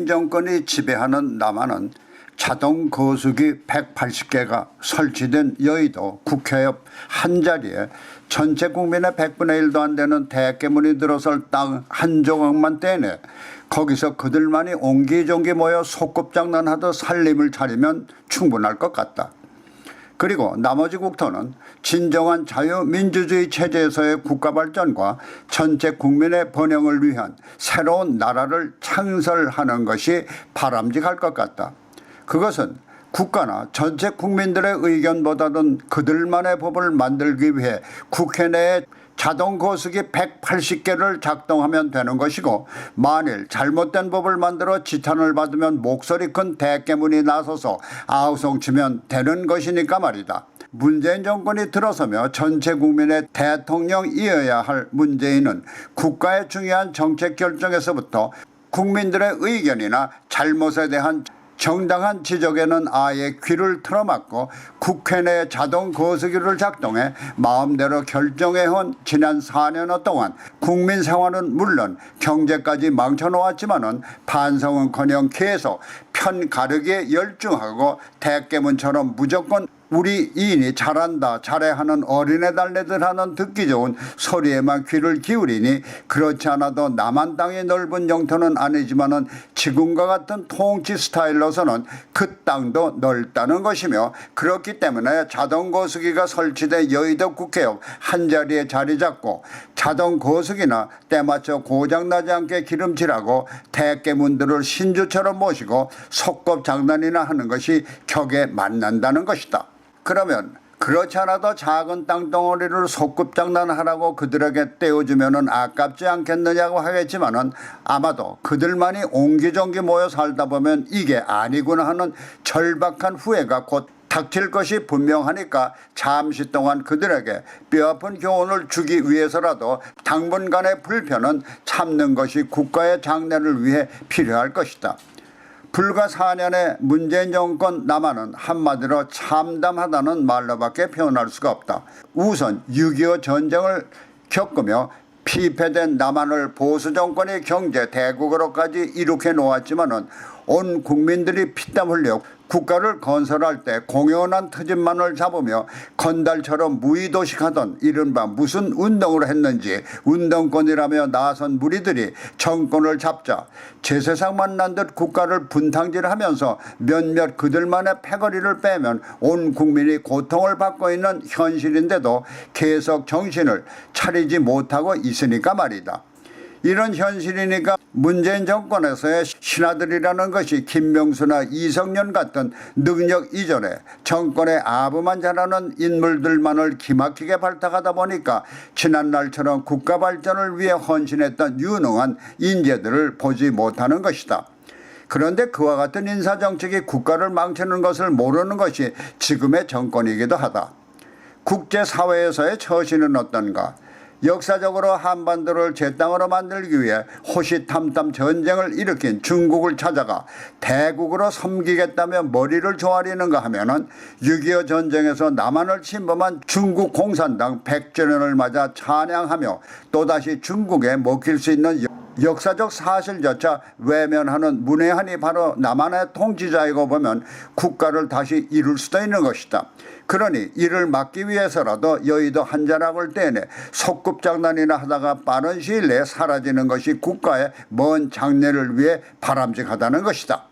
정권이 지배하는 남한은 자동 거수기 180개가 설치된 여의도 국회 옆 한자리에 전체 국민의 100분의 1도 안 되는 대깨문이 들어설 땅 한 조각만 떼내 거기서 그들만이 옹기종기 모여 소꿉장난하듯 살림을 차리면 충분할 것 같다. 그리고 나머지 국토는 진정한 자유민주주의 체제에서의 국가 발전과 전체 국민의 번영을 위한 새로운 나라를 창설하는 것이 바람직할 것 같다. 그것은 국가나 전체 국민들의 의견보다는 그들만의 법을 만들기 위해 국회 내에 자동 거수기 180개를 작동하면 되는 것이고, 만일 잘못된 법을 만들어 지탄을 받으면 목소리 큰 대깨문이 나서서 아우성치면 되는 것이니까 말이다. 문재인 정권이 들어서며 전체 국민의 대통령이어야 할 문재인은 국가의 중요한 정책 결정에서부터 국민들의 의견이나 잘못에 대한 정당한 지적에는 아예 귀를 틀어막고 국회 내 자동 거수기를 작동해 마음대로 결정해온 지난 4년여 동안 국민 생활은 물론 경제까지 망쳐놓았지만은 반성은커녕 계속 편 가르기에 열중하고 대깨문처럼 무조건 우리 이인이 잘한다 잘해 하는 어린애 달래들 하는 듣기 좋은 소리에만 귀를 기울이니, 그렇지 않아도 남한 땅이 넓은 영토는 아니지만은 지금과 같은 통치 스타일로서는 그 땅도 넓다는 것이며, 그렇기 때문에 자동 거수기가 설치된 여의도 국회 옆 한자리에 자리 잡고 자동 거수기나 때맞춰 고장나지 않게 기름칠하고 대깨문들을 신주처럼 모시고 소꿉장난이나 하는 것이 격에 맞는다는 것이다. 그러면 그렇지 않아도 작은 땅덩어리를 소꿉장난하라고 그들에게 떼어주면 아깝지 않겠느냐고 하겠지만은, 아마도 그들만이 옹기종기 모여 살다 보면 이게 아니구나 하는 절박한 후회가 곧 닥칠 것이 분명하니까 잠시 동안 그들에게 뼈아픈 교훈을 주기 위해서라도 당분간의 불편은 참는 것이 국가의 장래를 위해 필요할 것이다. 불과 4년의 문재인 정권 남한은 한마디로 참담하다는 말로밖에 표현할 수가 없다. 우선 6.25 전쟁을 겪으며 피폐된 남한을 보수 정권의 경제 대국으로까지 일으켜 놓았지만은 온 국민들이 피땀 흘려 국가를 건설할 때 공연한 트집만을 잡으며 건달처럼 무의도식하던 이른바 무슨 운동을 했는지 운동권이라며 나선 무리들이 정권을 잡자 제세상 만난 듯 국가를 분탕질하면서 몇몇 그들만의 패거리를 빼면 온 국민이 고통을 받고 있는 현실인데도 계속 정신을 차리지 못하고 있으니까 말이다. 이런 현실이니까 문재인 정권에서의 신하들이라는 것이 김명수나 이성년 같은 능력 이전에 정권의 아부만 잘하는 인물들만을 기막히게 발탁하다 보니까 지난날처럼 국가 발전을 위해 헌신했던 유능한 인재들을 보지 못하는 것이다. 그런데 그와 같은 인사정책이 국가를 망치는 것을 모르는 것이 지금의 정권이기도 하다. 국제사회에서의 처신은 어떤가? 역사적으로 한반도를 제 땅으로 만들기 위해 호시탐탐 전쟁을 일으킨 중국을 찾아가 대국으로 섬기겠다며 머리를 조아리는가 하면은 6.25 전쟁에서 남한을 침범한 중국 공산당 100주년을 맞아 찬양하며 또다시 중국에 먹힐 수 있는 역사적 사실조차 외면하는 문외한이 바로 남한의 통치자이고 보면 국가를 다시 이룰 수도 있는 것이다. 그러니 이를 막기 위해서라도 여의도 한자락을 떼내 소꿉장난이나 하다가 빠른 시일 내에 사라지는 것이 국가의 먼 장래를 위해 바람직하다는 것이다.